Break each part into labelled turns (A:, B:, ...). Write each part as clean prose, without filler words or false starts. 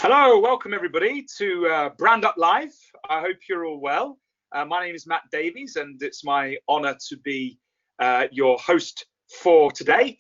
A: Hello, welcome everybody to BrandUp Live. I hope you're all well. My name is Matt Davies and it's my honor to be your host for today.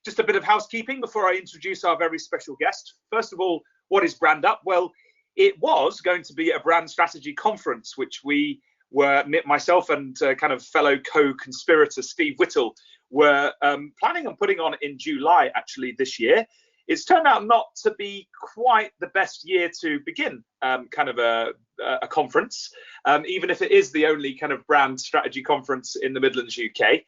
A: Just a bit of housekeeping before I introduce our very special guest. First of all, what is BrandUp? Well, it was going to be a brand strategy conference, which we were, myself and kind of fellow co-conspirator Steve Whittle were planning on putting on in July actually this year. It's turned out not to be quite the best year to begin kind of a conference, even if it is the only kind of brand strategy conference in the Midlands, UK.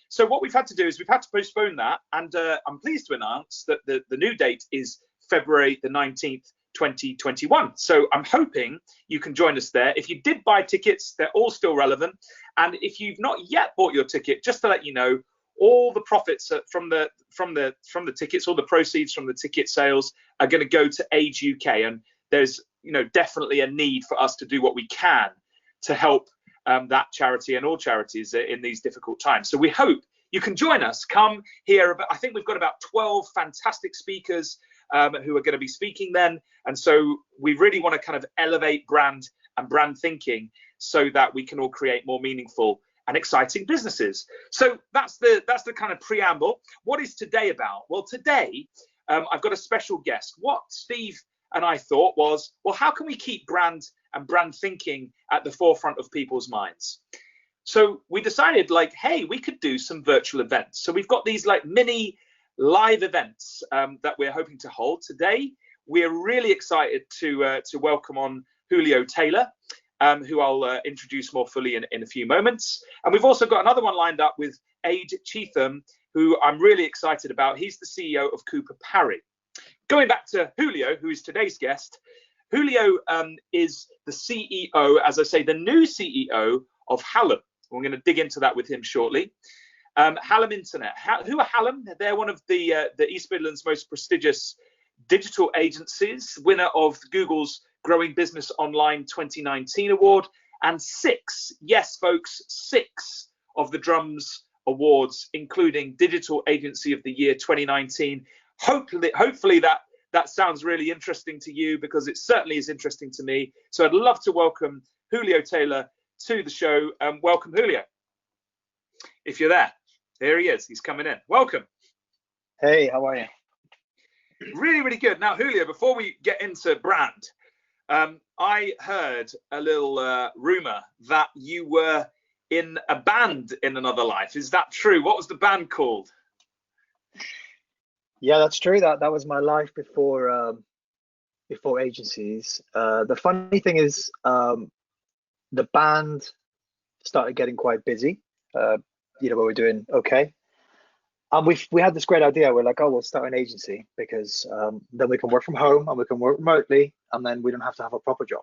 A: So what we've had to do is we've had to postpone that, and I'm pleased to announce that the new date is February the 19th, 2021. So I'm hoping you can join us there. If you did buy tickets, they're all still relevant. And if you've not yet bought your ticket, just to let you know, all the profits from the tickets, all the proceeds from the ticket sales are going to go to Age UK, and there's definitely a need for us to do what we can to help that charity and all charities in these difficult times. So we hope you can join us. Come here. I think we've got about 12 fantastic speakers who are going to be speaking then, and so we really want to kind of elevate brand and brand thinking so that we can all create more meaningful and exciting businesses. So that's the kind of preamble. What is today about? Well, today I've got a special guest. What Steve and I thought was, well, how can we keep brand and brand thinking at the forefront of people's minds? So we decided, like, hey, we could do some virtual events. So we've got these like mini live events that we're hoping to hold today. We're really excited to welcome on Julio Taylor, who I'll introduce more fully in a few moments. And we've also got another one lined up with Aid Cheetham, who I'm really excited about. He's the CEO of Cooper Parry. Going back to Julio, who is today's guest, Julio is the CEO, as I say, the new CEO of Hallam. We're going to dig into that with him shortly. Hallam Internet. Who are Hallam? They're one of the East Midlands' most prestigious digital agencies, winner of Google's Growing Business Online 2019 award, and 6, yes folks, 6 of the Drums awards, including Digital Agency of the Year 2019. Hopefully that sounds really interesting to you, because it certainly is interesting to me. So I'd love to welcome Julio Taylor to the show. Welcome, Julio. If you're there, there he is. He's coming in. Welcome.
B: Hey, how are you?
A: Really, really good. Now, Julio, before we get into brand, I heard a little rumor that you were in a band in another life. Is that true? What was the band called?
B: Yeah, that's true. That was my life before agencies. The funny thing is, the band started getting quite busy. We were doing okay. And we had this great idea. We're like, oh, we'll start an agency, because then we can work from home and we can work remotely, and then we don't have to have a proper job,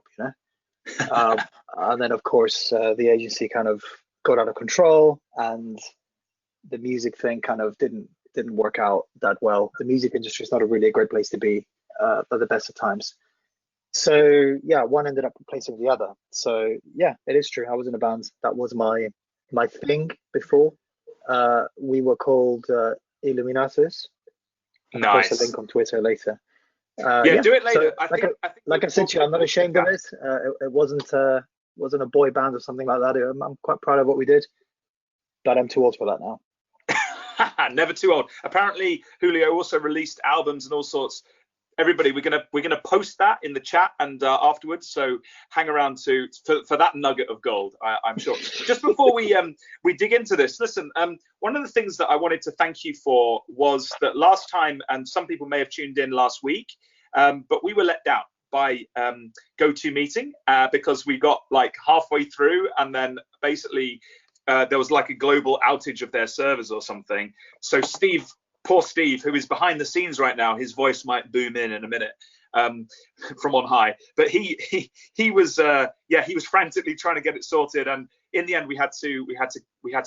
B: and then of course the agency kind of got out of control, and the music thing kind of didn't work out that well. The music industry is not really a great place to be at the best of times. So yeah, one ended up replacing the other. So yeah, it is true. I was in a band. That was my thing before. We were called Illuminatus.
A: Nice.
B: I'll post a link on Twitter later.
A: Yeah, do it later.
B: So, like I said to you, I'm not ashamed of it. It wasn't a boy band or something like that. I'm quite proud of what we did, but I'm too old for that now.
A: Never too old. Apparently, Julio also released albums and all sorts. Everybody, we're gonna post that in the chat and afterwards. So hang around for that nugget of gold. I'm sure. Just before we dig into this, listen. One of the things that I wanted to thank you for was that last time, and some people may have tuned in last week, but we were let down by GoToMeeting because we got like halfway through, and then basically there was like a global outage of their servers or something. So poor Steve, who is behind the scenes right now, his voice might boom in a minute from on high. But he was frantically trying to get it sorted, and in the end we had to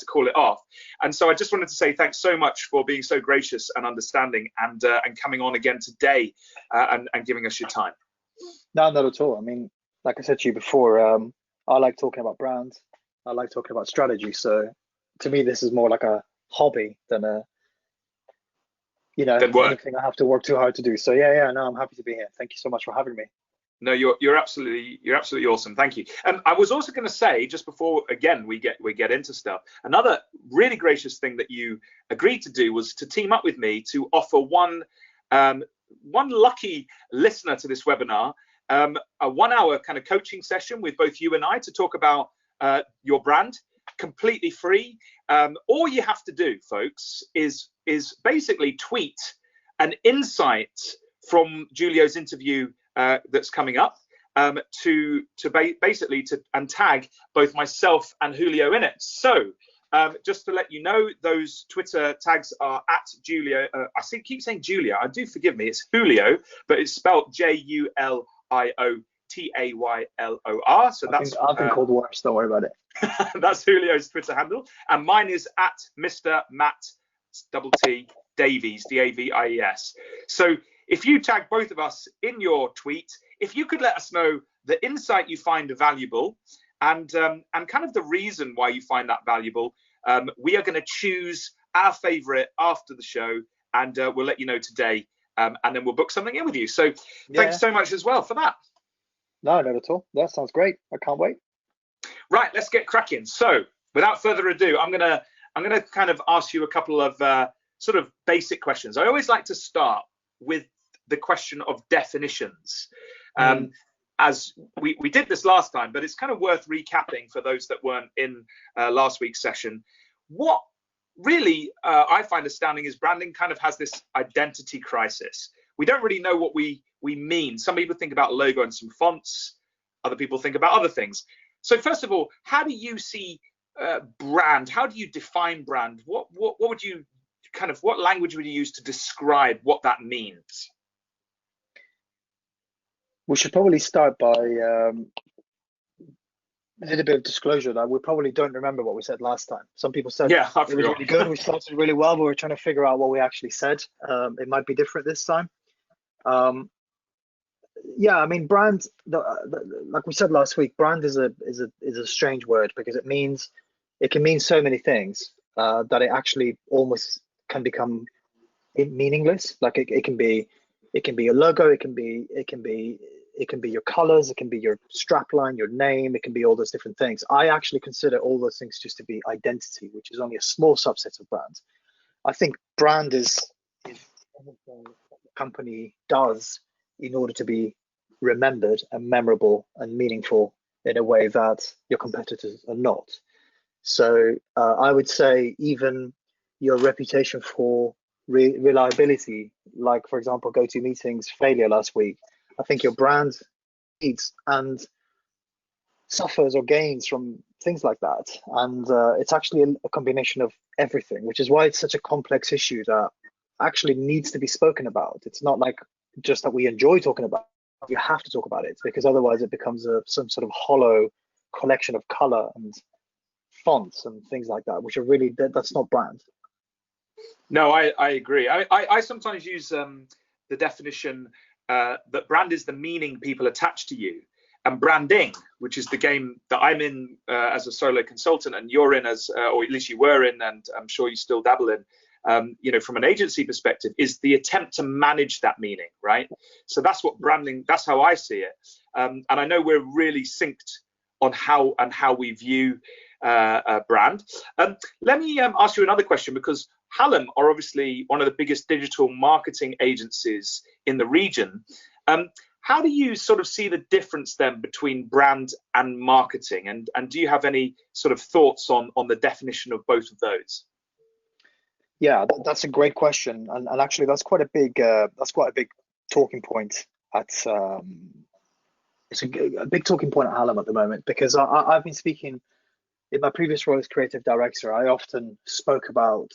A: call it off. And so I just wanted to say thanks so much for being so gracious and understanding, and coming on again today and giving us your time.
B: No, not at all. I mean, like I said to you before, I like talking about brands. I like talking about strategy. So to me, this is more like a hobby than
A: than work.
B: anything I have to work too hard to do. So yeah, no, I'm happy to be here. Thank you so much for having me.
A: No, you're absolutely awesome. Thank you. I was also going to say, just before again we get into stuff, another really gracious thing that you agreed to do was to team up with me to offer one lucky listener to this webinar a 1 hour kind of coaching session with both you and I to talk about your brand, completely free. All you have to do, folks, is basically tweet an insight from Julio's interview that's coming up and tag both myself and Julio in it. So just to let you know, those Twitter tags are at Julio. Keep saying Julio. I do, forgive me. It's Julio, but it's spelled Julio Taylor. So
B: I've been called worse. Don't worry about it.
A: That's Julio's Twitter handle, and mine is at Mr. Matt Davies Davies. So if you tag both of us in your tweet, if you could let us know the insight you find valuable and kind of the reason why you find that valuable, we are going to choose our favorite after the show, and we'll let you know today, and then we'll book something in with you. So thanks so much as well for that.
B: No, not at all. That sounds great. I can't wait.
A: Right, let's get cracking. So without further ado, I'm gonna kind of ask you a couple of sort of basic questions. I always like to start with the question of definitions. As we did this last time, but it's kind of worth recapping for those that weren't in last week's session. What really I find astounding is branding kind of has this identity crisis. We don't really know what we mean. Some people think about a logo and some fonts. Other people think about other things. So first of all, how do you see brand? How do you define brand? What would you what language would you use to describe what that means?
B: We should probably start by a little bit of disclosure that we probably don't remember what we said last time. Some people said it was really good. We started really well, but we're trying to figure out what we actually said. It might be different this time. Yeah, I mean, brand. Like we said last week, brand is a strange word because it can mean so many things that it actually almost can become meaningless. Like it can be your logo, it can be your colors, it can be your strapline, your name, it can be all those different things. I actually consider all those things just to be identity, which is only a small subset of brand. I think brand is everything a company does in order to be remembered and memorable and meaningful in a way that your competitors are not. So I would say even your reputation for reliability, like for example, GoToMeeting's failure last week, I think your brand needs and suffers or gains from things like that. And it's actually a combination of everything, which is why it's such a complex issue that actually needs to be spoken about. It's not like just that we enjoy talking about it. You have to talk about it because otherwise it becomes some sort of hollow collection of color and fonts and things like that, which are really, that's not brand.
A: No, I agree. I sometimes use the definition that brand is the meaning people attach to you, and branding, which is the game that I'm in as a solo consultant, and you're in as, or at least you were in, and I'm sure you still dabble in, from an agency perspective, is the attempt to manage that meaning, right? So that's what branding, that's how I see it. And I know we're really synced on how we view brand. Let me ask you another question, because Hallam are obviously one of the biggest digital marketing agencies in the region. How do you sort of see the difference then between brand and marketing? And do you have any sort of thoughts on the definition of both of those?
B: Yeah, that's a great question, and actually that's quite a big talking point at it's a big talking point at Hallam at the moment, because I've been speaking in my previous role as creative director. I often spoke about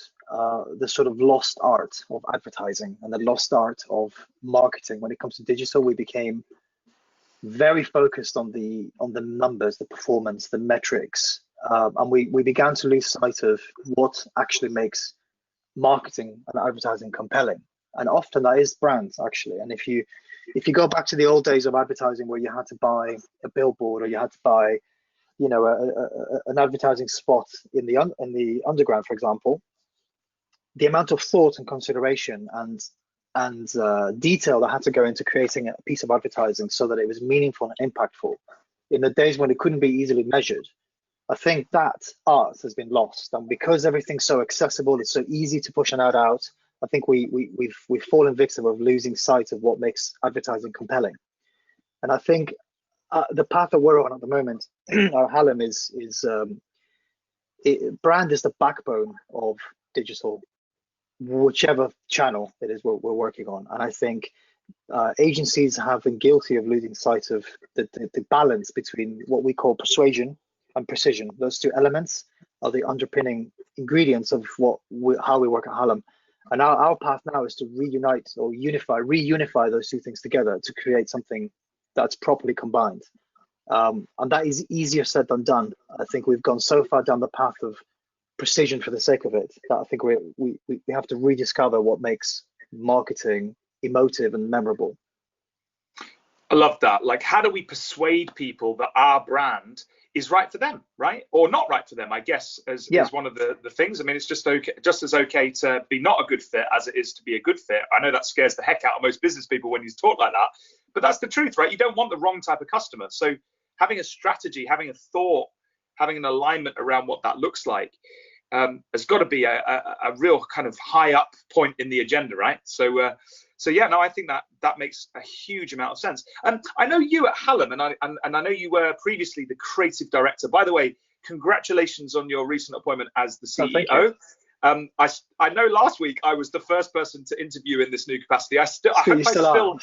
B: the sort of lost art of advertising and the lost art of marketing. When it comes to digital, we became very focused on the numbers, the performance, the metrics, and we began to lose sight of what actually makes marketing and advertising compelling. And often that is brands, actually. And if you go back to the old days of advertising, where you had to buy a billboard or you had to buy, an advertising spot in the underground, for example, the amount of thought and consideration and detail that had to go into creating a piece of advertising so that it was meaningful and impactful in the days when it couldn't be easily measured, I think that art has been lost. And because everything's so accessible, it's so easy to push an ad out, I think we've fallen victim of losing sight of what makes advertising compelling. And I think the path that we're on at the moment, our Hallam brand is the backbone of digital, whichever channel it is we're working on. And I think agencies have been guilty of losing sight of the balance between what we call persuasion and precision. Those two elements are the underpinning ingredients of how we work at Hallam. And our path now is to reunite or reunify those two things together to create something that's properly combined. And that is easier said than done. I think we've gone so far down the path of precision for the sake of it that I think we have to rediscover what makes marketing emotive and memorable.
A: I love that. Like, how do we persuade people that our brand is right for them, right? Or not right for them, I guess, as one of the things. I mean, it's just as okay to be not a good fit as it is to be a good fit. I know that scares the heck out of most business people when you talk like that, but that's the truth, right? You don't want the wrong type of customer. So having a strategy, having a thought, having an alignment around what that looks like has got to be a real kind of high up point in the agenda, right? So yeah, no, I think that makes a huge amount of sense. I know you at Hallam, and I know you were previously the creative director. By the way, congratulations on your recent appointment as the CEO. Oh, I know last week I was the first person to interview in this new capacity. Yes, we've still got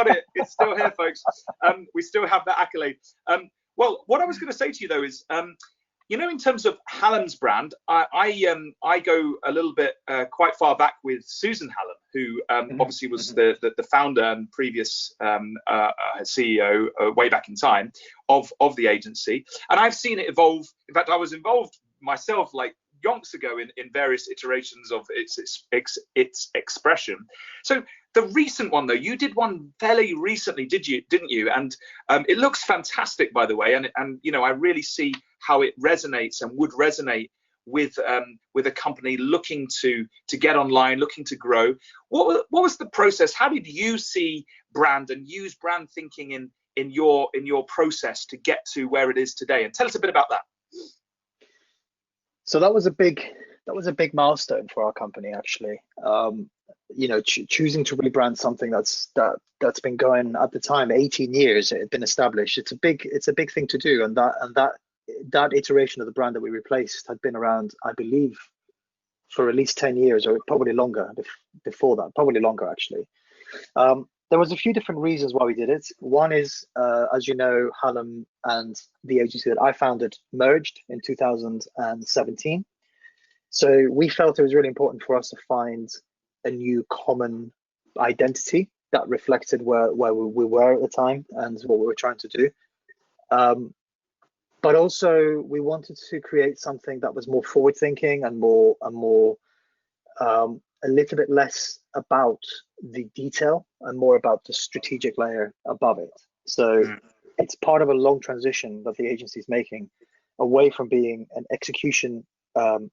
A: it. It's still here, folks. We still have that accolade. Well, what I was going to say to you though is, you know, in terms of Hallam's brand, I go a little bit quite far back with Susan Hallam, who obviously was the founder and previous CEO way back in time of the agency, and I've seen it evolve. In fact, I was involved myself like yonks ago in various iterations of its expression. So the recent one though, you did one fairly recently, didn't you? And it looks fantastic, by the way, and you know, I really see how it resonates and would resonate with a company looking to get online, looking to grow. What was the process? How did you see brand and use brand thinking in your process to get to where it is today? And tell us a bit about that.
B: So that was a big milestone for our company, actually. You know, choosing to rebrand something that's been going at the time 18 years. It had been established. It's a big thing to do, and that iteration of the brand that we replaced had been around, I believe, for at least 10 years, or probably longer before that, probably longer actually. There was a few different reasons why we did it. One is, as you know, Hallam and the agency that I founded merged in 2017. So we felt it was really important for us to find a new common identity that reflected where we were at the time and what we were trying to do. But also we wanted to create something that was more forward thinking and a little bit less about the detail and more about the strategic layer above it. So it's part of a long transition that the agency is making away from being an execution,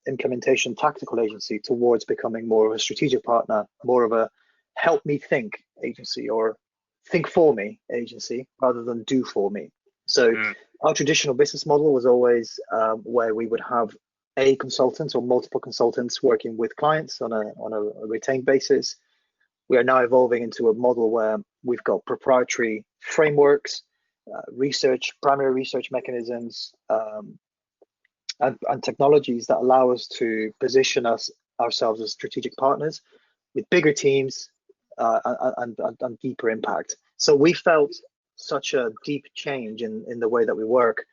B: implementation, tactical agency towards becoming more of a strategic partner, more of a help me think agency or think for me agency rather than do for me. So our traditional business model was always where we would have a consultant or multiple consultants working with clients on a retained basis. We are now evolving into a model where we've got proprietary frameworks, primary research mechanisms, and technologies that allow us to position ourselves as strategic partners with bigger teams and deeper impact. So we felt such a deep change in the way that we work,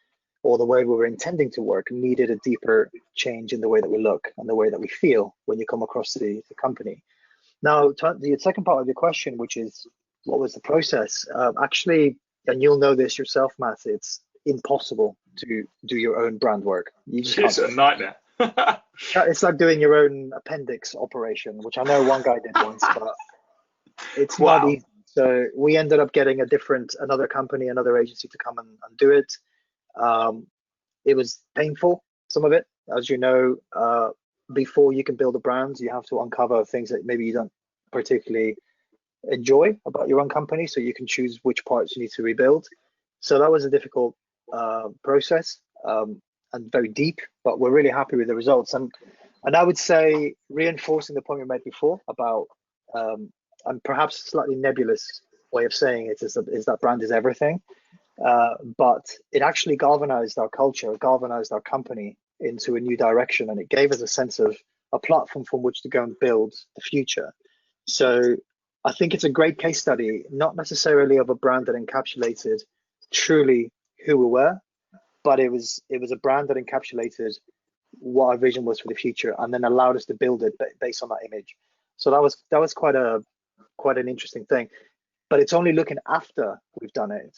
B: or the way we were intending to work, needed a deeper change in the way that we look and the way that we feel when you come across the company. Now, the second part of your question, which is what was the process? Actually, and you'll know this yourself, Matt, it's impossible to do your own brand work.
A: It's a nightmare.
B: It's like doing your own appendix operation, which I know one guy did once, but it's not easy. So we ended up getting another company, another agency to come and do it. It was painful, some of it, as you know. before you can build a brand, you have to uncover things that maybe you don't particularly enjoy about your own company, so you can choose which parts you need to rebuild. So that was a difficult process, and very deep, but we're really happy with the results. And I would say, reinforcing the point we made before about, and perhaps a slightly nebulous way of saying it, is that brand is everything. But it actually galvanized our culture, galvanized our company into a new direction, and it gave us a sense of a platform from which to go and build the future. So I think it's a great case study, not necessarily of a brand that encapsulated truly who we were, but it was a brand that encapsulated what our vision was for the future, and then allowed us to build it based on that image. So that was quite an interesting thing. But it's only looking after we've done it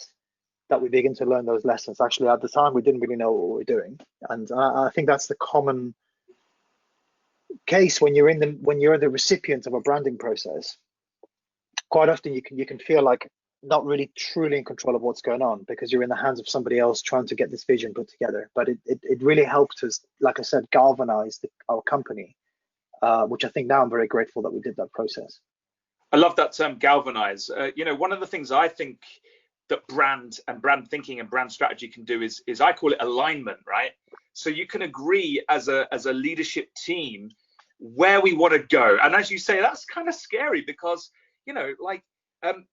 B: that we begin to learn those lessons. Actually, at the time, we didn't really know what we were doing, and I think that's the common case when you're the recipient of a branding process. Quite often, you can feel like not really truly in control of what's going on, because you're in the hands of somebody else trying to get this vision put together. But it really helped us, like I said, galvanize our company, which I think now I'm very grateful that we did that process.
A: I love that term, galvanize. One of the things I think that brand thinking and brand strategy can do is I call it alignment, right? So you can agree as a leadership team where we want to go. And as you say, that's kind of scary, because,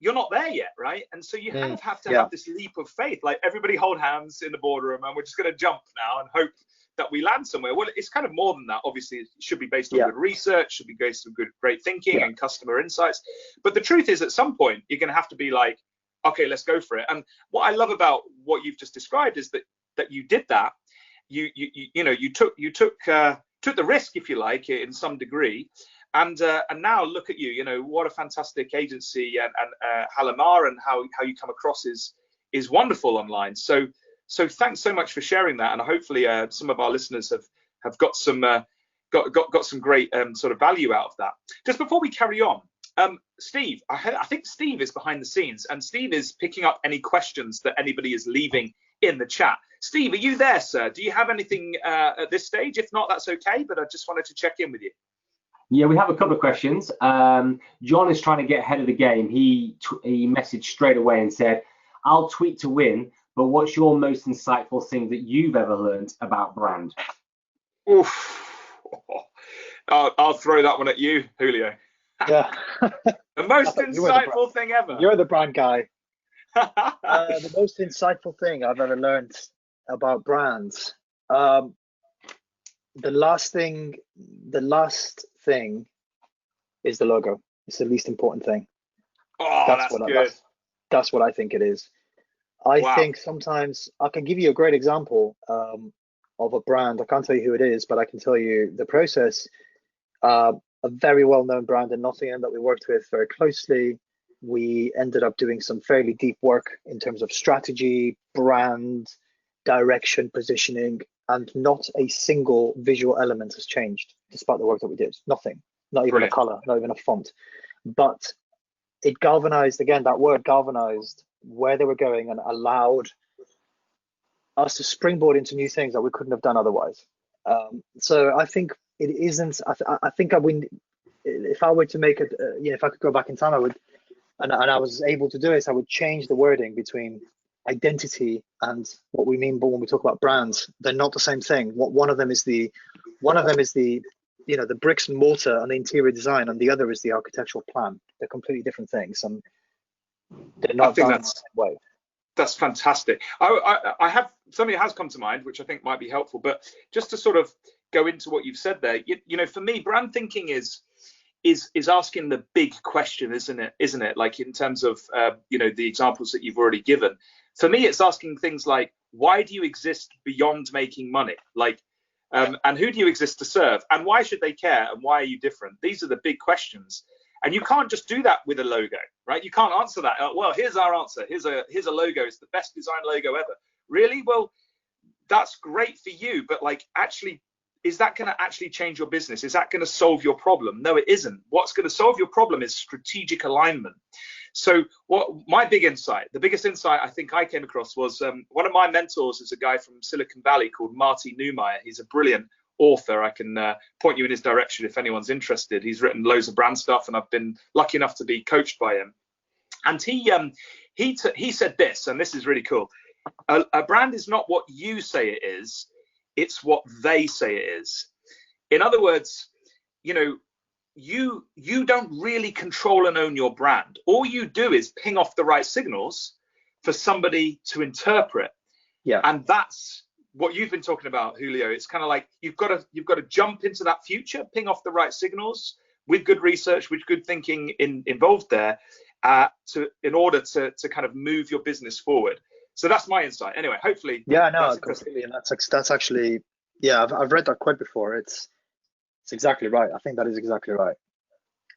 A: you're not there yet, right? And so you kind of have to have this leap of faith, like everybody hold hands in the boardroom and we're just going to jump now and hope that we land somewhere. Well, it's kind of more than that. Obviously, it should be based on good research, should be based on great thinking and customer insights. But the truth is, at some point, you're going to have to be like, okay, let's go for it. And what I love about what you've just described is that you did that. You took the risk, if you like, in some degree. And now look at you. What a fantastic agency and Hallam are, and how you come across is wonderful online. So thanks so much for sharing that, and hopefully some of our listeners have got some got some great sort of value out of that. Just before we carry on, Steve, I think Steve is behind the scenes, and Steve is picking up any questions that anybody is leaving in the chat. Steve, are you there, sir? Do you have anything at this stage? If not, that's okay, but I just wanted to check in with you.
C: Yeah, we have a couple of questions. John is trying to get ahead of the game. He messaged straight away and said, I'll tweet to win, but what's your most insightful thing that you've ever learned about brand?
A: Oof. I'll throw that one at you, Julio.
B: Yeah.
A: The most insightful thing ever.
B: You're the brand guy. The most insightful thing I've ever learned about brands. The last thing is the logo. It's the least important thing.
A: Oh, that's good.
B: That's what I think it is. I think sometimes I can give you a great example of a brand. I can't tell you who it is, but I can tell you the process. A very well-known brand in Nottingham that we worked with very closely. We ended up doing some fairly deep work in terms of strategy, brand, direction, positioning, and not a single visual element has changed despite the work that we did. Nothing, not even a color, not even a font. But it galvanized, again, that word galvanized where they were going and allowed us to springboard into new things that we couldn't have done otherwise. So I think it isn't, I think I would, if I were to make it, if I could go back in time, I would, and I was able to do it, I would change the wording between identity and what we mean when we talk about brands. They're not the same thing. One of them is the the bricks and mortar and the interior design, and the other is the architectural plan. They're completely different things, and they're not done in the same way.
A: That's fantastic. I have something that has come to mind, which I think might be helpful, but just to sort of go into what you've said there, for me, brand thinking is asking the big question, isn't it? Like in terms of the examples that you've already given. For me, it's asking things like, why do you exist beyond making money? Like, and who do you exist to serve? And why should they care? And why are you different? These are the big questions. And you can't just do that with a logo, right? You can't answer that. Well, here's our answer. Here's a logo. It's the best design logo ever. Really? Well, that's great for you, but actually, is that going to actually change your business? Is that going to solve your problem? No, it isn't. What's going to solve your problem is strategic alignment. So the biggest insight I think I came across was one of my mentors is a guy from Silicon Valley called Marty Neumeier. He's a brilliant author. I can point you in his direction if anyone's interested. He's written loads of brand stuff, and I've been lucky enough to be coached by him. And he said this, and this is really cool. A brand is not what you say it is, it's what they say it is. In other words, you know, you don't really control and own your brand. All you do is ping off the right signals for somebody to interpret.
B: Yeah.
A: And that's what you've been talking about, Julio. It's kind of like you've got to jump into that future, ping off the right signals with good research, with good thinking involved there, in order to kind of move your business forward. So that's my insight. Anyway, hopefully.
B: Yeah, no, completely. And that's actually, yeah, I've read that quote before. It's exactly right. I think that is exactly right.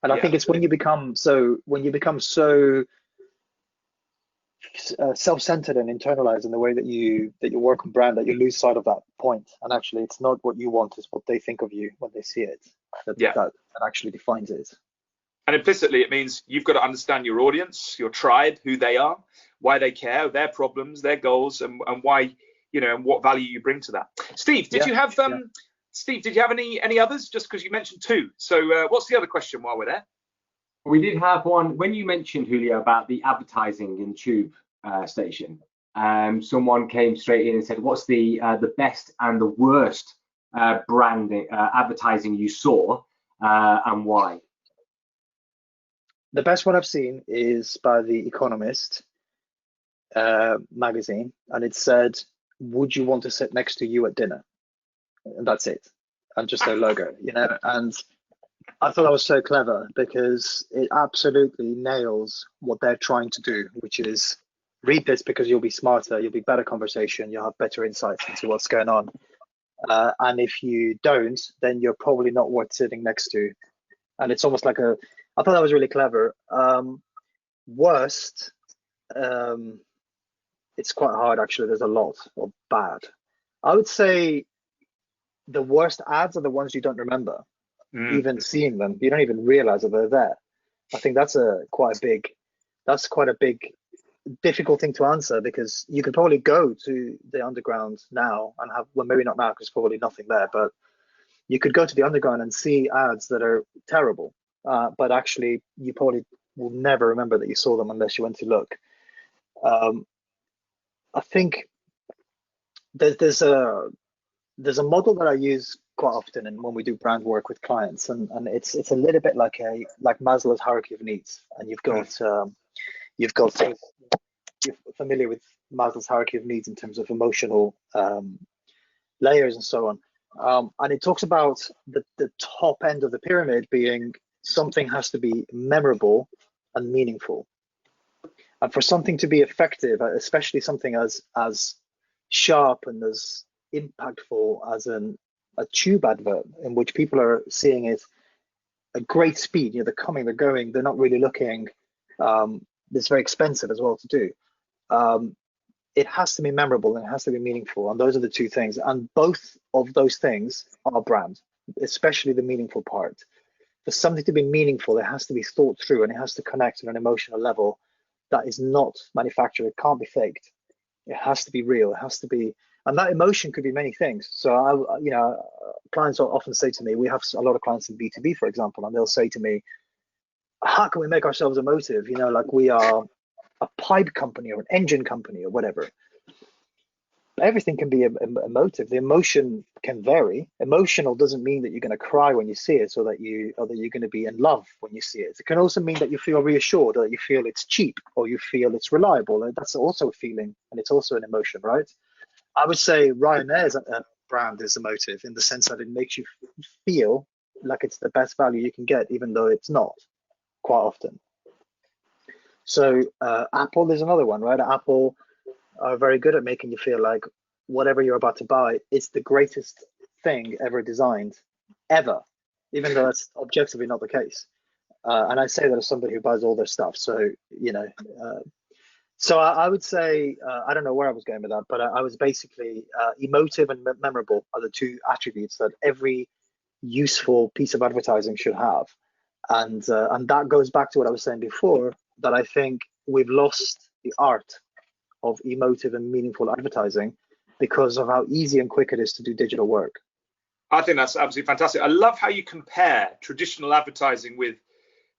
B: And I think it's when you become so self-centered and internalized in the way that you work on brand, that you lose sight of that point. And actually, it's not what you want, it's what they think of you when they see it that actually defines it.
A: And implicitly, it means you've got to understand your audience, your tribe, who they are, why they care, their problems, their goals, and why, you know, and what value you bring to that. Steve, did you have Steve, did you have any others? Just because you mentioned two. So what's the other question while we're there?
C: We did have one when you mentioned, Julio, about the advertising in tube station. Someone came straight in and said, what's the best and the worst branding advertising you saw, and why?
B: The best one I've seen is by The Economist magazine, and it said, would you want to sit next to you at dinner? And that's it, and just their logo, you know. And I thought that was so clever, because it absolutely nails what they're trying to do, which is read this because you'll be smarter, you'll be better conversation, you'll have better insights into what's going on. And if you don't, then you're probably not worth sitting next to. And it's almost like I thought that was really clever. Worst, it's quite hard actually. There's a lot of bad. I would say the worst ads are the ones you don't remember. Even seeing them, you don't even realize that they're there. I think that's quite a big difficult thing to answer, because you could probably go to the underground now and have, well, maybe not now because probably nothing there, but you could go to the underground and see ads that are terrible, but actually you probably will never remember that you saw them unless you went to look. I think there's a model that I use quite often, and when we do brand work with clients, and it's a little bit like Maslow's hierarchy of needs. And you're familiar with Maslow's hierarchy of needs in terms of emotional layers and so on. And it talks about the top end of the pyramid being something has to be memorable and meaningful. And for something to be effective, especially something as sharp and as impactful as a tube advert, in which people are seeing it at great speed, you know, they're coming, they're going, they're not really looking. It's very expensive as well to do. It has to be memorable and it has to be meaningful, and those are the two things. And both of those things are brand, especially the meaningful part. For something to be meaningful, it has to be thought through, and it has to connect on an emotional level that is not manufactured. It can't be faked. It has to be real. It has to be, and that emotion could be many things. So clients often say to me, we have a lot of clients in B2B, for example, and they'll say to me, how can we make ourselves emotive? You know, like we are a pipe company or an engine company or whatever. Everything can be emotive. The emotion can vary. Emotional doesn't mean that you're going to cry when you see it, or that you're going to be in love when you see it. It can also mean that you feel reassured, or that you feel it's cheap, or you feel it's reliable. And that's also a feeling, and it's also an emotion, right? I would say Ryanair's brand is emotive in the sense that it makes you feel like it's the best value you can get, even though it's not quite often. So Apple is another one, right? Apple are very good at making you feel like whatever you're about to buy is the greatest thing ever designed, ever, even though that's objectively not the case. And I say that as somebody who buys all their stuff. So, you know, so I would say, I don't know where I was going with that, but I was basically emotive and memorable are the two attributes that every useful piece of advertising should have. And that goes back to what I was saying before, that I think we've lost the art of emotive and meaningful advertising because of how easy and quick it is to do digital work.
A: I think that's absolutely fantastic. I love how you compare traditional advertising with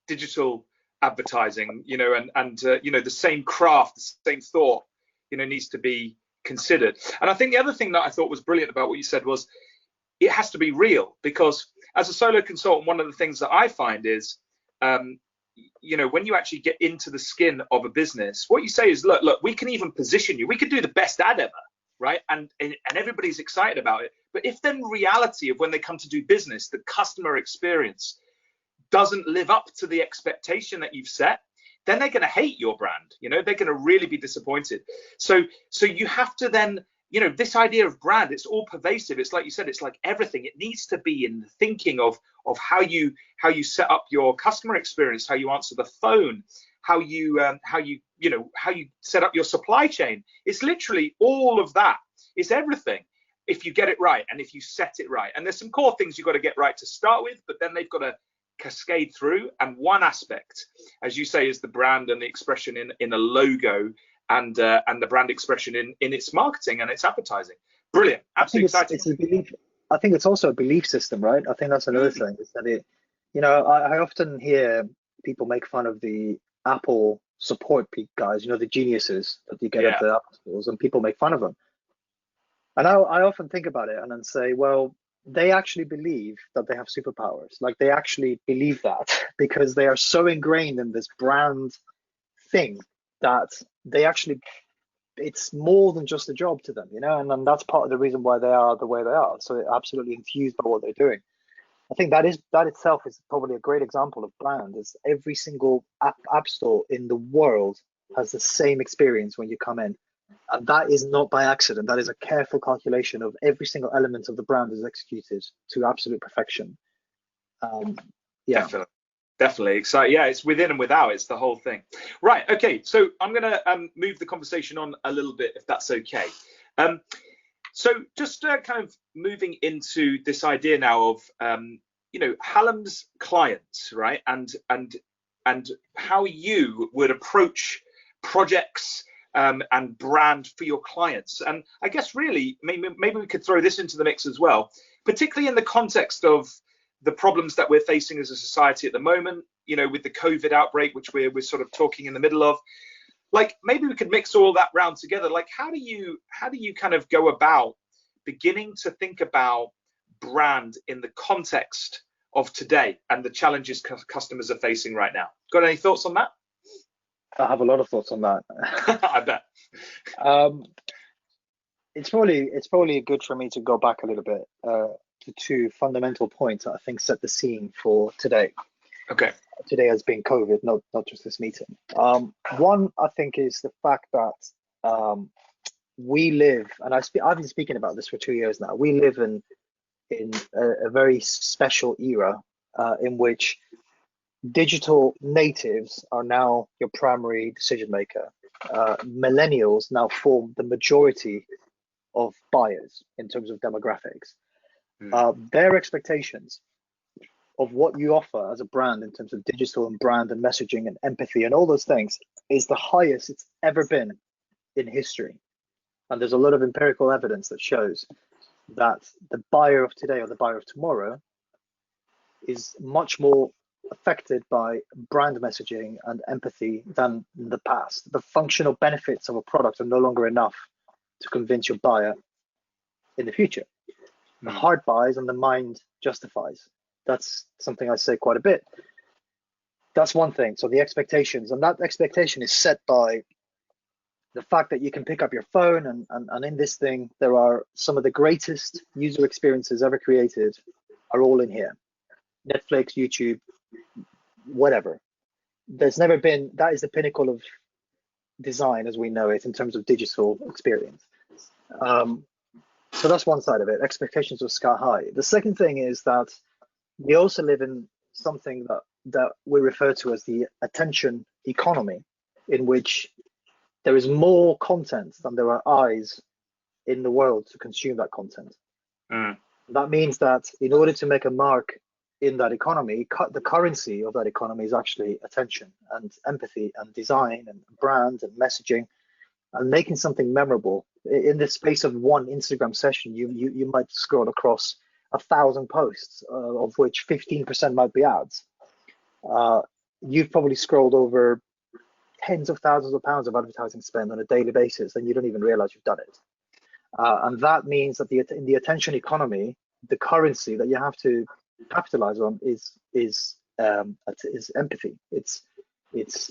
A: digital advertising, and the same craft, the same thought, needs to be considered. And I think the other thing that I thought was brilliant about what you said was it has to be real, because as a solo consultant, one of the things that I find is, when you actually get into the skin of a business, what you say is, look, we can even position you. We could do the best ad ever, right? And everybody's excited about it. But if then reality of when they come to do business, the customer experience doesn't live up to the expectation that you've set, then they're going to hate your brand. They're going to really be disappointed. So you have to then, this idea of brand, it's all pervasive. It's like you said, it's like everything. It needs to be in the thinking of how you set up your customer experience, how you answer the phone, how you set up your supply chain. It's literally all of that. It's everything if you get it right and if you set it right. And there's some core things you've got to get right to start with, but then they've got to cascade through. And one aspect, as you say, is the brand and the expression in a logo, and the brand expression in its marketing and its advertising. Brilliant. Absolutely exciting.
B: It's a belief. I think it's also a belief system, right? I think that's another thing, is that I often hear people make fun of the Apple support guys, the geniuses that you get at the Apple stores, and people make fun of them. And I often think about it and then say, well, they actually believe that they have superpowers. Like, they actually believe that because they are so ingrained in this brand thing that they actually, it's more than just a job to them, and that's part of the reason why they are the way they are. So they're absolutely enthused by what they're doing. I think that itself is probably a great example of brand. Is every single app store in the world has the same experience when you come in. And that is not by accident. That is a careful calculation of every single element of the brand is executed to absolute perfection.
A: Definitely exciting. Yeah, it's within and without. It's the whole thing. Right. Okay. So I'm going to move the conversation on a little bit, if that's okay. So just kind of moving into this idea now of Hallam's clients, right, and how you would approach projects and brand for your clients. And I guess really maybe we could throw this into the mix as well, particularly in the context of the problems that we're facing as a society at the moment, with the COVID outbreak, which we're sort of talking in the middle of. Like, maybe we could mix all that round together. Like, how do you kind of go about beginning to think about brand in the context of today and the challenges customers are facing right now? Got any thoughts on that?
B: I have a lot of thoughts on that.
A: I bet.
B: It's probably good for me to go back a little bit to two fundamental points that I think set the scene for today.
A: Okay.
B: Today has been COVID, not just this meeting. One, I think, is the fact that we live, and I've been speaking about this for 2 years now. We live in a very special era in which digital natives are now your primary decision maker. Millennials now form the majority of buyers in terms of demographics. Their expectations of what you offer as a brand in terms of digital and brand and messaging and empathy and all those things is the highest it's ever been in history. And there's a lot of empirical evidence that shows that the buyer of today or the buyer of tomorrow is much more affected by brand messaging and empathy than in the past. The functional benefits of a product are no longer enough to convince your buyer in the future. The heart buys and the mind justifies. That's something I say quite a bit. That's one thing. So the expectations, and that expectation is set by the fact that you can pick up your phone and in this thing, there are some of the greatest user experiences ever created are all in here. Netflix, YouTube, whatever. There's never been, that is the pinnacle of design as we know it in terms of digital experience. So that's one side of it. Expectations are sky high. The second thing is that we also live in something that we refer to as the attention economy, in which there is more content than there are eyes in the world to consume that content. That means that in order to make a mark in that economy, the currency of that economy is actually attention and empathy and design and brand and messaging and making something memorable. In the space of one Instagram session, you might scroll across 1,000 posts, of which 15% might be ads. You've probably scrolled over tens of thousands of pounds of advertising spend on a daily basis, and you don't even realize you've done it. And that means that in the attention economy, the currency that you have to capitalize on is empathy. It's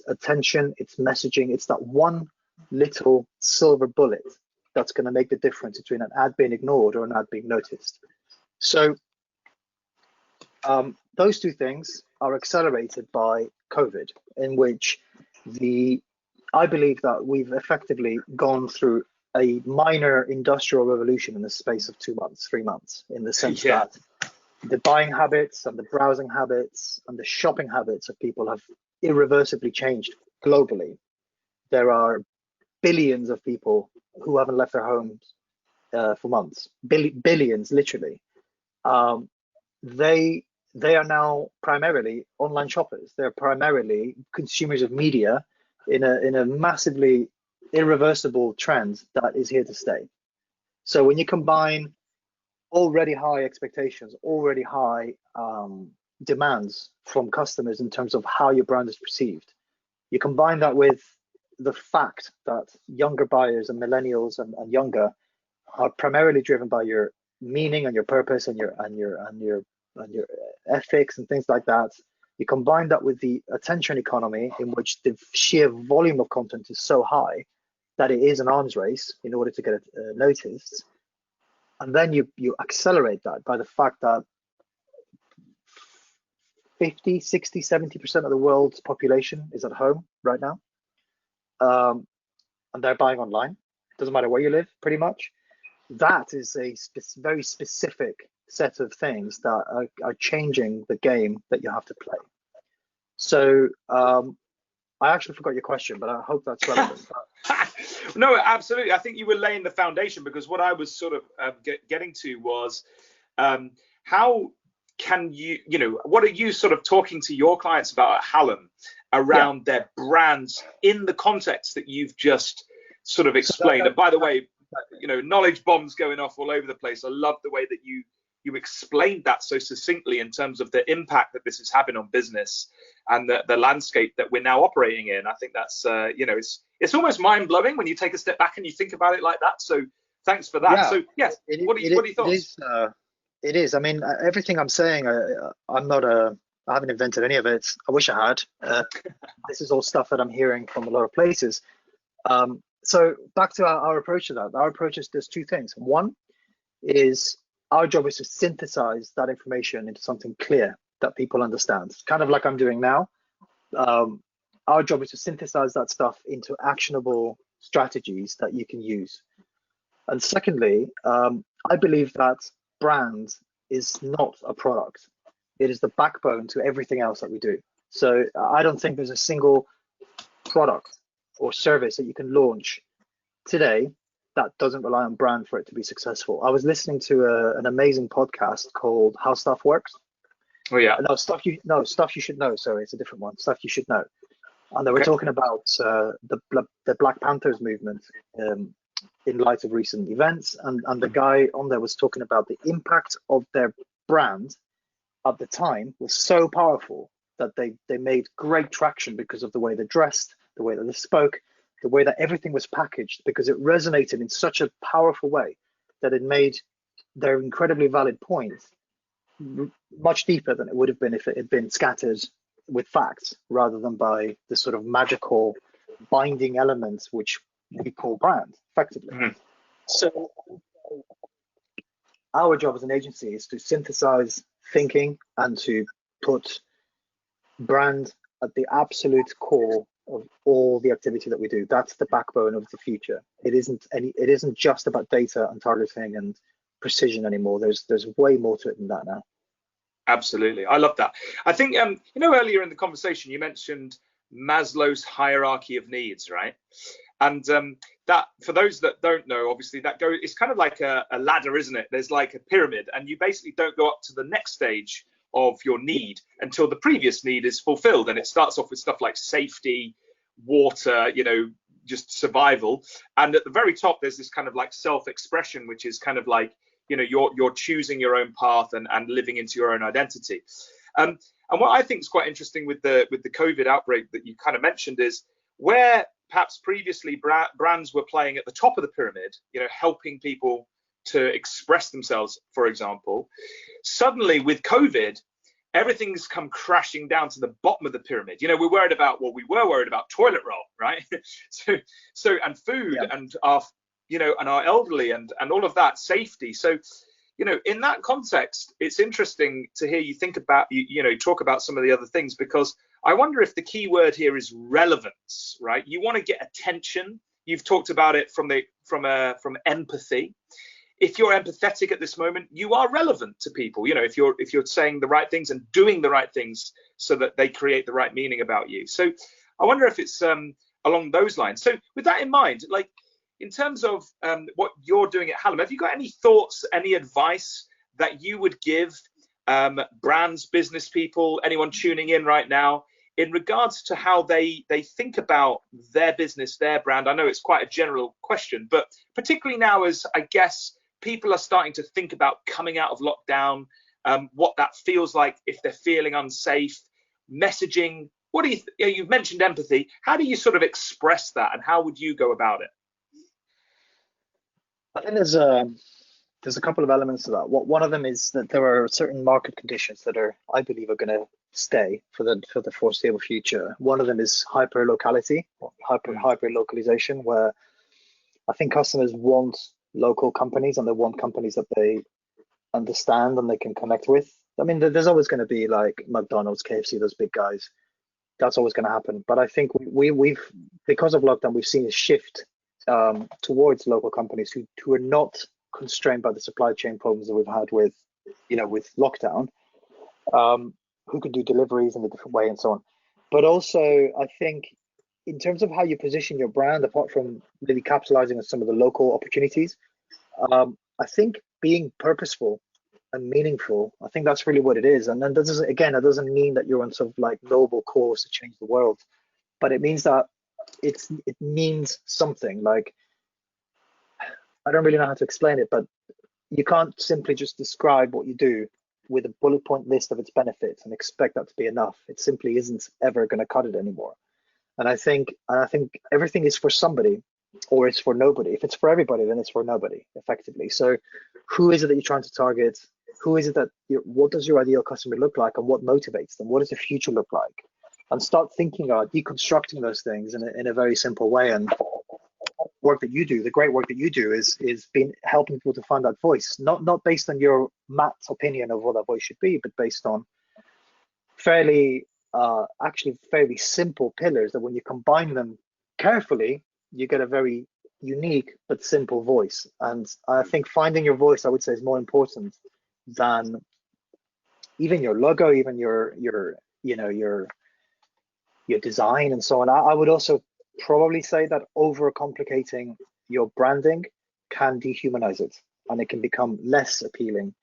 B: attention, it's messaging. It's that one little silver bullet that's going to make the difference between an ad being ignored or an ad being noticed. So those two things are accelerated by COVID, in which I believe that we've effectively gone through a minor industrial revolution in the space of 2 months, 3 months, in the sense that the buying habits and the browsing habits and the shopping habits of people have irreversibly changed globally. There are billions of people who haven't left their homes for months, billions, literally. They are now primarily online shoppers. They're primarily consumers of media in a massively irreversible trend that is here to stay. So when you combine already high expectations, already high demands from customers in terms of how your brand is perceived, you combine that with the fact that younger buyers and millennials and younger are primarily driven by your meaning and your purpose and your ethics and things like that. You combine that with the attention economy, in which the sheer volume of content is so high that it is an arms race in order to get it noticed. And then you accelerate that by the fact that 50, 60, 70% of the world's population is at home right now. And they're buying online. Doesn't matter where you live, pretty much. That is a very specific set of things that are changing the game that you have to play. So I actually forgot your question, but I hope that's relevant.
A: No, absolutely. I think you were laying the foundation, because what I was sort of getting to was how can what are you sort of talking to your clients about at Hallam around their brands in the context that you've just sort of explained? And by the way, knowledge bombs going off all over the place. I love the way that you explained that so succinctly in terms of the impact that this is having on business and the landscape that we're now operating in. I think that's it's almost mind-blowing when you take a step back and you think about it like that. So thanks for that. Yeah, so yes, what are your thoughts?
B: It is. I mean, everything I'm saying, I haven't invented any of it. I wish I had. This is all stuff that I'm hearing from a lot of places. So back to our approach to that. Our approach is there's two things. One is our job is to synthesize that information into something clear that people understand. Kind of like I'm doing now. Our job is to synthesize that stuff into actionable strategies that you can use. And secondly, I believe that brand is not a product. It is the backbone to everything else that we do. So I don't think there's a single product or service that you can launch today that doesn't rely on brand for it to be successful. I was listening to an amazing podcast called How Stuff Works.
A: Oh yeah.
B: Stuff you should know. Sorry, it's a different one. Stuff you should know. And they were talking about the Black Panthers movement in light of recent events, and the guy on there was talking about the impact of their brand at the time was so powerful that they made great traction because of the way they dressed, the way that they spoke, the way that everything was packaged, because it resonated in such a powerful way that it made their incredibly valid point much deeper than it would have been if it had been scattered with facts rather than by the sort of magical binding elements which we call brand, effectively. Mm-hmm. So our job as an agency is to synthesize thinking and to put brand at the absolute core of all the activity that we do. That's the backbone of the future. It isn't just about data and targeting and precision anymore. There's way more to it than that now.
A: Absolutely. I love that. I think, earlier in the conversation, you mentioned Maslow's hierarchy of needs, right? And that, for those that don't know, obviously it's kind of like a ladder, isn't it? There's like a pyramid, and you basically don't go up to the next stage of your need until the previous need is fulfilled. And it starts off with stuff like safety, water, just survival. And at the very top, there's this kind of like self-expression, which is kind of like, you know, you're choosing your own path and living into your own identity. And what I think is quite interesting with the COVID outbreak that you kind of mentioned is where perhaps previously brands were playing at the top of the pyramid, you know, helping people to express themselves, for example. Suddenly with COVID, everything's come crashing down to the bottom of the pyramid. You know, we were worried about toilet roll, right? so and food, yeah, and our, you know, and our elderly and all of that, safety. So, you know, in that context, it's interesting to hear you think about, you know, talk about some of the other things, because I wonder if the key word here is relevance, right? You want to get attention. You've talked about it from empathy. If you're empathetic at this moment, you are relevant to people. You know, if you're saying the right things and doing the right things so that they create the right meaning about you. So I wonder if it's along those lines. So with that in mind, like in terms of what you're doing at Hallam, have you got any thoughts, any advice that you would give brands, business people, anyone tuning in right now, in regards to how they think about their business, their brand? I know it's quite a general question, but particularly now as I guess people are starting to think about coming out of lockdown, what that feels like if they're feeling unsafe, messaging. What do you've mentioned empathy. How do you sort of express that, and how would you go about it?
B: I think there's a couple of elements to that. One of them is that there are certain market conditions that I believe are going to stay for the foreseeable future. One of them is hyper locality, or hyper localization, where I think customers want local companies, and they want companies that they understand and they can connect with. I mean, there's always going to be like McDonald's, KFC, those big guys. That's always going to happen. But I think we've because of lockdown, we've seen a shift towards local companies who are not constrained by the supply chain problems that we've had with lockdown, who can do deliveries in a different way and so on. But also, I think in terms of how you position your brand, apart from really capitalizing on some of the local opportunities, I think being purposeful and meaningful, I think that's really what it is. And then it doesn't mean that you're on some like noble course to change the world, but it means that it means something. Like, I don't really know how to explain it, but you can't simply just describe what you do with a bullet point list of its benefits and expect that to be enough. It simply isn't ever going to cut it anymore. And I think everything is for somebody, or it's for nobody. If it's for everybody, then it's for nobody, effectively. So who is it that you're trying to target? Who is it what does your ideal customer look like, and what motivates them? What does the future look like? And start thinking about deconstructing those things in a very simple way. And work that you do, the great work that you do, is been helping people to find that voice, not based on your Matt's opinion of what that voice should be, but based on fairly simple pillars that when you combine them carefully, you get a very unique but simple voice. And I think finding your voice, I would say, is more important than even your logo, even your design and so on. I would also probably say that overcomplicating your branding can dehumanize it, and it can become less appealing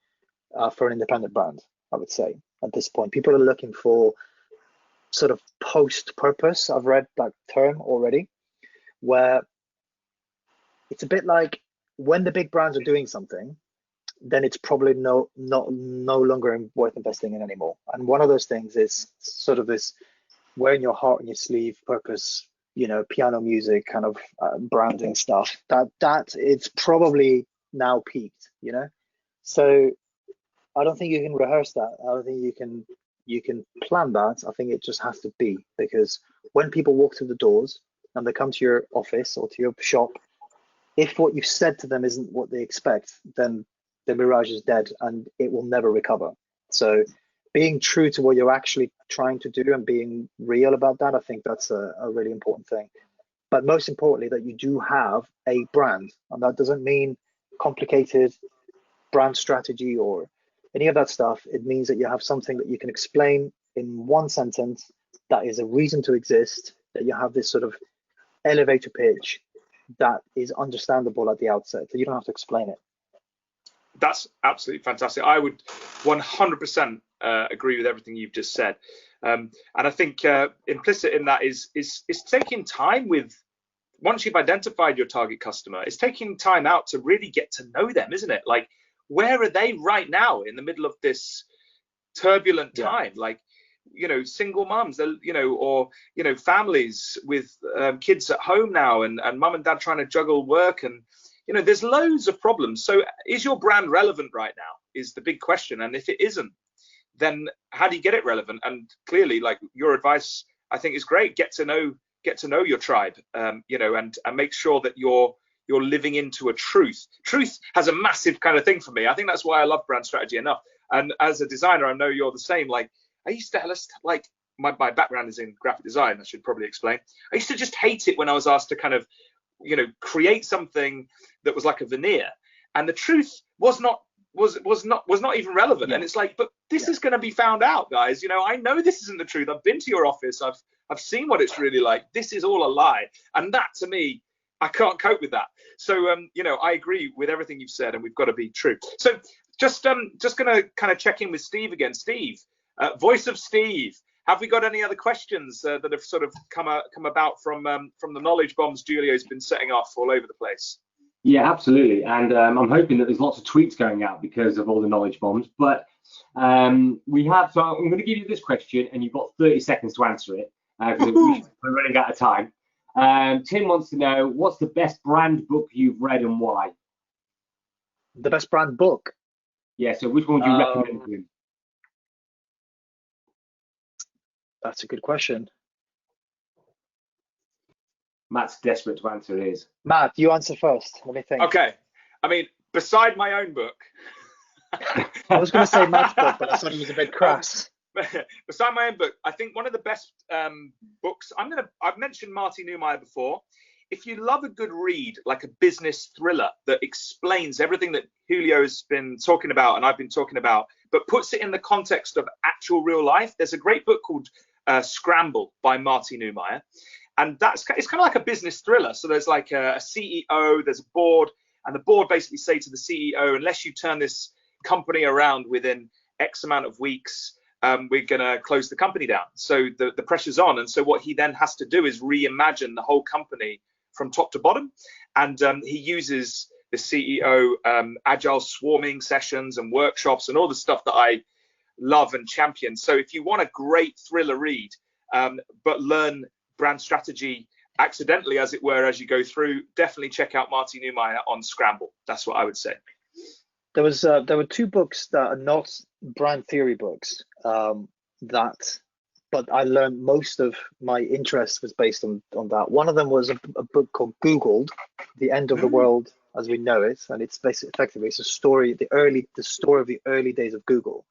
B: for an independent brand. I would say at this point, people are looking for sort of post-purpose. I've read that term already, where it's a bit like when the big brands are doing something, then it's probably no longer worth investing in anymore. And one of those things is sort of this wearing your heart on your sleeve purpose, piano music kind of branding stuff. That it's probably now peaked, So I don't think you can rehearse that. I don't think you can plan that. I think it just has to be, because when people walk through the doors and they come to your office or to your shop, if what you've said to them isn't what they expect, then the mirage is dead and it will never recover. So being true to what you're actually trying to do and being real about that, I think that's a really important thing. But most importantly, that you do have a brand, and that doesn't mean complicated brand strategy or any of that stuff. It means that you have something that you can explain in one sentence that is a reason to exist, that you have this sort of elevator pitch that is understandable at the outset, so you don't have to explain it.
A: That's absolutely fantastic. I would 100% agree with everything you've just said. And I think implicit in that is taking time with, once you've identified your target customer, it's taking time out to really get to know them, isn't it? Like, where are they right now in the middle of this turbulent time? Like, you know, single moms, you know, or, you know, families with kids at home now, and mum and dad trying to juggle work, and, you know, there's loads of problems. So is your brand relevant right now is the big question. And if it isn't, then how do you get it relevant? And clearly, like, your advice, I think, is great. Get to know your tribe, you know, and make sure that you're living into a truth. Truth has a massive kind of thing for me. I think that's why I love brand strategy enough. And as a designer, I know you're the same. Like, I used to, like, my background is in graphic design, I should probably explain. I used to just hate it when I was asked to kind of, you know, create something that was like a veneer, and the truth was not even relevant. And it's like, but this is going to be found out, guys. You know, I know this isn't the truth. I've been to your office. I've seen what it's really like. This is all a lie. And that, to me, I can't cope with that. So, you know, I agree with everything you've said, and we've got to be true. So just going to kind of check in with Steve again. Steve, voice of Steve, have we got any other questions that have sort of come about from the knowledge bombs Julio's been setting off all over the place?
C: Yeah, absolutely. And I'm hoping that there's lots of tweets going out because of all the knowledge bombs. But we have, so I'm going to give you this question, and you've got 30 seconds to answer it because we're running out of time. Tim wants to know, what's the best brand book you've read and why?
B: The best brand book?
C: Yeah, so which one would you recommend to him?
B: That's a good question.
C: Matt's desperate to answer his.
B: Matt, you answer first. Let me think.
A: Okay. I mean, beside my own book.
B: I was going to say Matt's book, but I thought it was a bit crass.
A: Beside my own book, I think one of the best books, I've mentioned Marty Neumeier before. If you love a good read, like a business thriller that explains everything that Julio has been talking about and I've been talking about, but puts it in the context of actual real life, there's a great book called Scramble by Marty Neumeier. And it's kind of like a business thriller. So there's like a CEO, there's a board, and the board basically say to the CEO, unless you turn this company around within X amount of weeks, we're going to close the company down. So the pressure's on. And so what he then has to do is reimagine the whole company from top to bottom. And he uses the CEO agile swarming sessions and workshops and all the stuff that I love and champion. So if you want a great thriller read, but learn brand strategy accidentally, as it were, as you go through, definitely check out Marty Neumeier on Scramble. That's what I would say.
B: There were two books that are not brand theory books but I learned most of my interest was based on that. One of them was a book called Googled, The End of the World as We Know It, and it's basically effectively it's a story, the story of the early days of Google,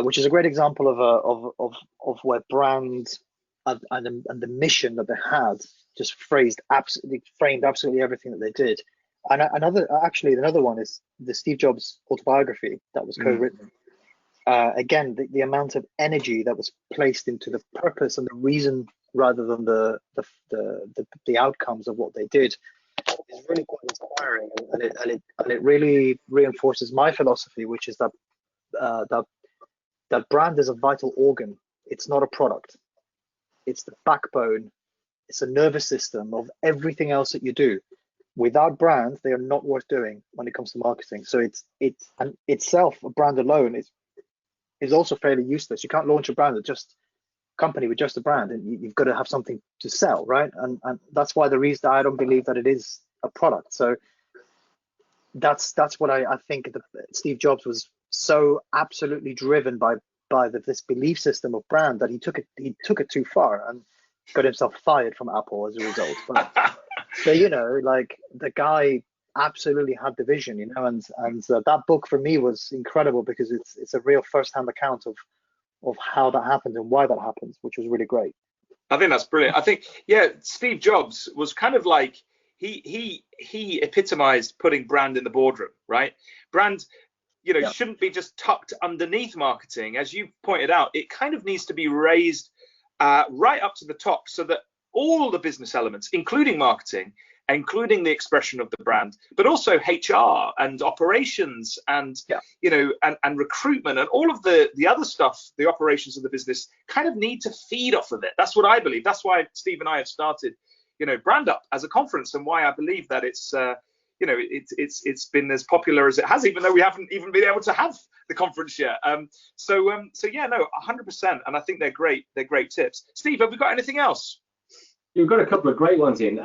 B: which is a great example of where brands and the mission that they had just framed absolutely everything that they did. And another one is the Steve Jobs autobiography that was co-written. Again, the amount of energy that was placed into the purpose and the reason rather than the outcomes of what they did is really quite inspiring, and it really reinforces my philosophy, which is that brand is a vital organ. It's not a product. It's the backbone. It's a nervous system of everything else that you do. Without brands, they are not worth doing when it comes to marketing. So it's itself, a brand alone is also fairly useless. You can't launch a brand with just company with just a brand, and you've got to have something to sell, right? And that's why the reason I don't believe that it is a product. So that's what I think that Steve Jobs was so absolutely driven by this belief system of brand that he took it too far and got himself fired from Apple as a result. But you know, like, the guy absolutely had the vision, you know, and that book for me was incredible because it's a real first-hand account of how that happened and why that happened, which was really great.
A: I think that's brilliant. I think, yeah, Steve Jobs was kind of like he epitomized putting brand in the boardroom, right? Brand, you know, shouldn't be just tucked underneath marketing. As you pointed out, it kind of needs to be raised right up to the top so that all the business elements, including marketing, including the expression of the brand, but also HR and operations and you know, and recruitment and all of the other stuff, the operations of the business kind of need to feed off of it. That's what I believe. That's why Steve and I have started, you know, BrandUp as a conference, and why I believe that it's it's been as popular as it has, even though we haven't even been able to have the conference yet. So yeah, no, 100%. And I think they're great tips. Steve, have we got anything else?
C: You've got a couple of great ones in.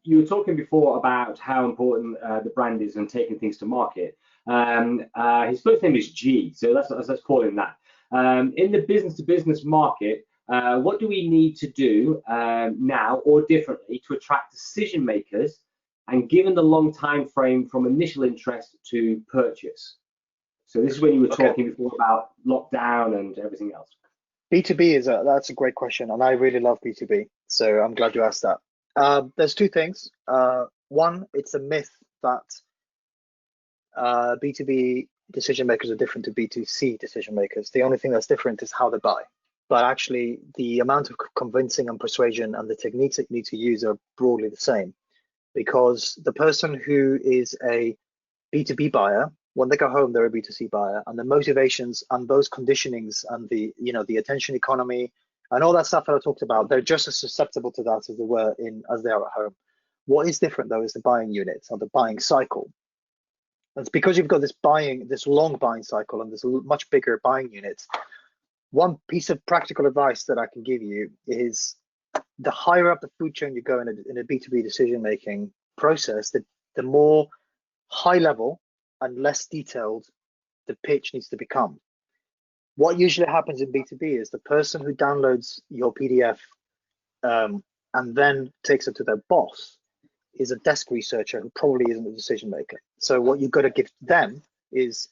C: You were talking before about how important the brand is and taking things to market. His first name is G, so let's call him that. In the business-to-business market, what do we need to do now or differently to attract decision makers, and given the long time frame from initial interest to purchase? So this is when you were talking before about lockdown and everything else.
B: B2B that's a great question, and I really love B2B, so I'm glad you asked that. There's two things. One, it's a myth that B2B decision makers are different to B2C decision makers. The only thing that's different is how they buy. But actually, the amount of convincing and persuasion and the techniques that you need to use are broadly the same, because the person who is a B2B buyer, when they go home, they're a B2C buyer, and the motivations and those conditionings and the attention economy and all that stuff that I talked about, they're just as susceptible to that as they are at home. What is different though is the buying unit or the buying cycle. That's because you've got this long buying cycle and this much bigger buying unit. One piece of practical advice that I can give you is the higher up the food chain you go in a B2B decision-making process, the more high level and less detailed the pitch needs to become. What usually happens in B2B is the person who downloads your PDF and then takes it to their boss is a desk researcher who probably isn't a decision maker. So what you've got to give them is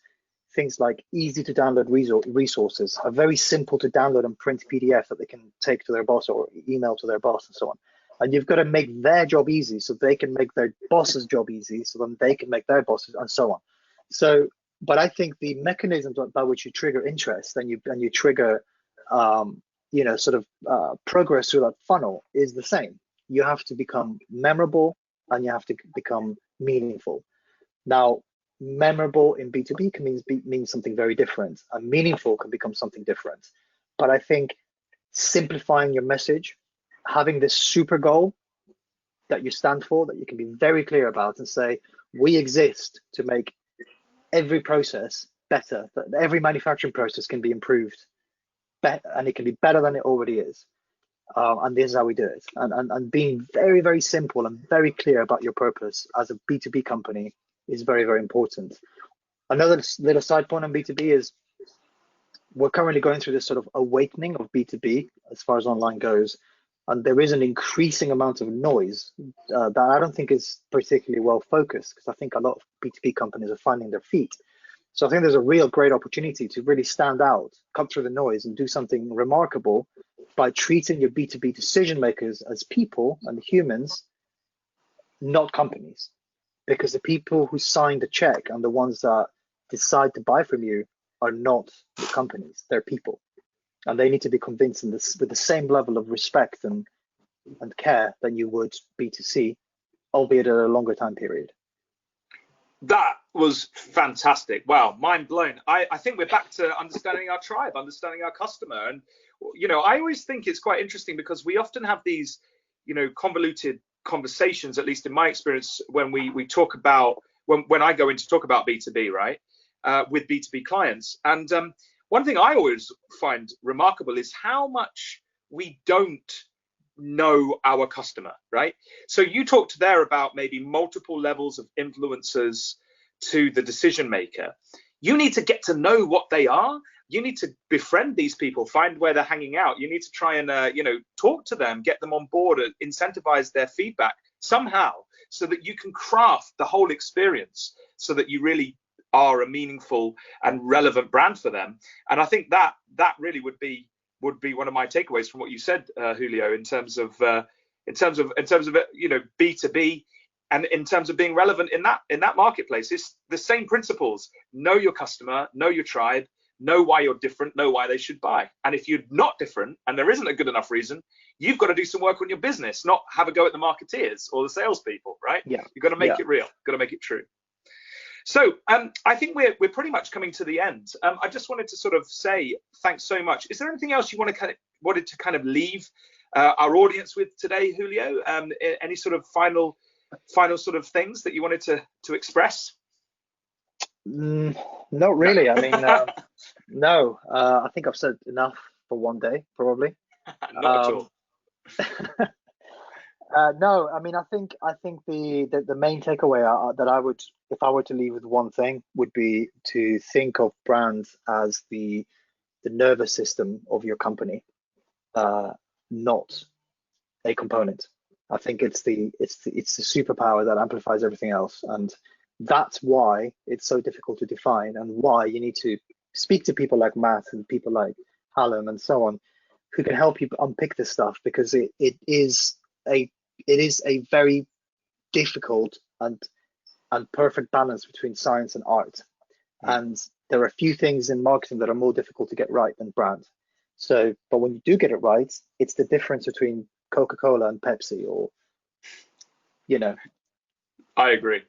B: things like easy to download resources, a very simple to download and print PDF that they can take to their boss or email to their boss and so on. And you've got to make their job easy so they can make their boss's job easy, so then they can make their bosses and so on. So, but I think the mechanisms by which you trigger interest and you trigger, progress through that funnel is the same. You have to become memorable and you have to become meaningful. Now, memorable in B2B can mean something very different, and meaningful can become something different. But I think simplifying your message, having this super goal that you stand for, that you can be very clear about and say, we exist to make every process better, that every manufacturing process can be improved and it can be better than it already is. And this is how we do it. And being very, very simple and very clear about your purpose as a B2B company is very, very important. Another little side point on B2B is we're currently going through this sort of awakening of B2B as far as online goes. And there is an increasing amount of noise that I don't think is particularly well focused, because I think a lot of B2B companies are finding their feet. So I think there's a real great opportunity to really stand out, cut through the noise and do something remarkable by treating your B2B decision makers as people and humans, not companies. Because the people who sign the check and the ones that decide to buy from you are not the companies, they're people. And they need to be convinced with the same level of respect and care than you would B2C, albeit at a longer time period.
A: That was fantastic. Wow, mind blown. I think we're back to understanding our tribe, understanding our customer. And, I always think it's quite interesting because we often have these, convoluted conversations, at least in my experience, when we talk about, when I go in to talk about B2B, right, with B2B clients. And one thing I always find remarkable is how much we don't know our customer, right? So you talked there about maybe multiple levels of influencers to the decision maker. You need to get to know what they are. You need to befriend these people, find where they're hanging out. You need to try and talk to them, get them on board, incentivize their feedback somehow, so that you can craft the whole experience so that you really are a meaningful and relevant brand for them. And I think that really would be one of my takeaways from what you said, Julio, in terms of B2B, and in terms of being relevant in that marketplace. It's the same principles. Know your customer, know your tribe, know why you're different, know why they should buy. And if you're not different and there isn't a good enough reason, you've got to do some work on your business, not have a go at the marketeers or the salespeople, right?
B: Yeah.
A: You've got to make it real, got to make it true. So I think we're pretty much coming to the end. I just wanted to sort of say thanks so much. Is there anything else you wanted to kind of leave our audience with today, Julio? Any sort of final final sort of things that you wanted to express?
B: Not really. I mean, no. I think I've said enough for one day, probably.
A: Not at all.
B: No, I mean, I think the main takeaway that I would, if I were to leave with one thing, would be to think of brands as the nervous system of your company, not a component. I think it's the superpower that amplifies everything else, and that's why it's so difficult to define, and why you need to speak to people like Matt and people like Hallam and so on, who can help you unpick this stuff, because it is a very difficult and perfect balance between science and art. And there are a few things in marketing that are more difficult to get right than brand. So, but when you do get it right, it's the difference between Coca-Cola and Pepsi, or, you know,
A: I agree.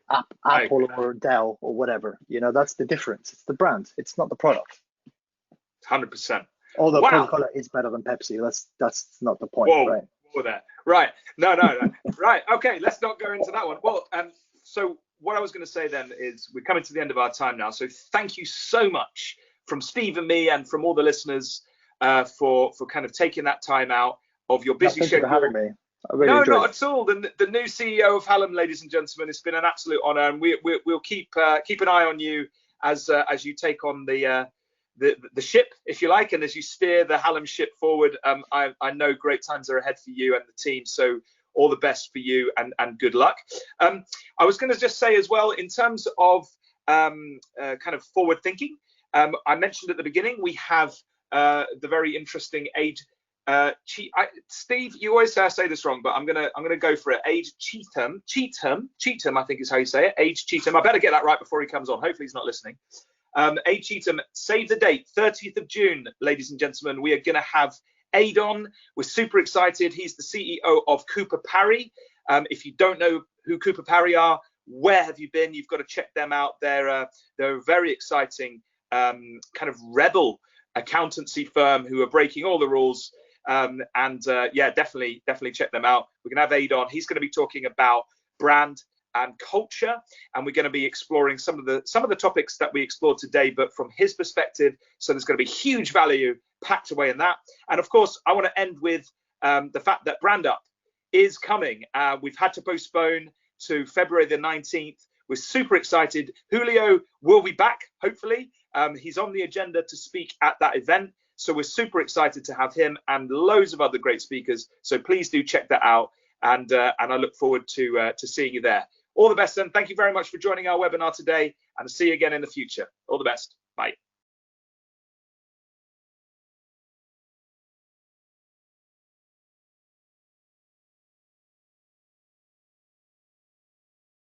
B: Apple or Dell or whatever. You know, that's the difference. It's the brand. It's not the product.
A: 100%.
B: Although Coca-Cola is better than Pepsi. That's not the point,
A: Whoa,
B: right?
A: Whoa there. Right. No. Right. Okay. Let's not go into that one. Well, so what I was going to say then is we're coming to the end of our time now. So thank you so much from Steve and me, and from all the listeners, for kind of taking that time out of your busy schedule.
B: Thank you for having me. I really
A: No,
B: enjoyed
A: not
B: it.
A: at all. The new CEO of Hallam, ladies and gentlemen, it's been an absolute honour, and we'll keep an eye on you as you take on the ship, if you like, and as you steer the Hallam ship forward. I know great times are ahead for you and the team, so all the best for you, and good luck. I was going to just say as well, in terms of kind of forward thinking, I mentioned at the beginning we have the very interesting age. Steve, you always say I say this wrong, but I'm gonna go for it. Age Cheatham, I think is how you say it. Age Cheatham. I better get that right before he comes on. Hopefully he's not listening. Age Cheatham, save the date, 30th of June, ladies and gentlemen. We are gonna have Aid on. We're super excited. He's the CEO of Cooper Parry. If you don't know who Cooper Parry are, where have you been? You've got to check them out. They're a very exciting kind of rebel accountancy firm who are breaking all the rules. Yeah, definitely check them out. We're gonna have Aid on. He's going to be talking about brand and culture, and we're going to be exploring some of the topics that we explored today, but from his perspective. So there's going to be huge value packed away in that. And of course, I want to end with the fact that BrandUp is coming. We've had to postpone to February the 19th. We're super excited. Julio will be back, hopefully. He's on the agenda to speak at that event. So we're super excited to have him and loads of other great speakers. So please do check that out. And I look forward to seeing you there. All the best, then. Thank you very much for joining our webinar today, and see you again in the future. All the best. Bye.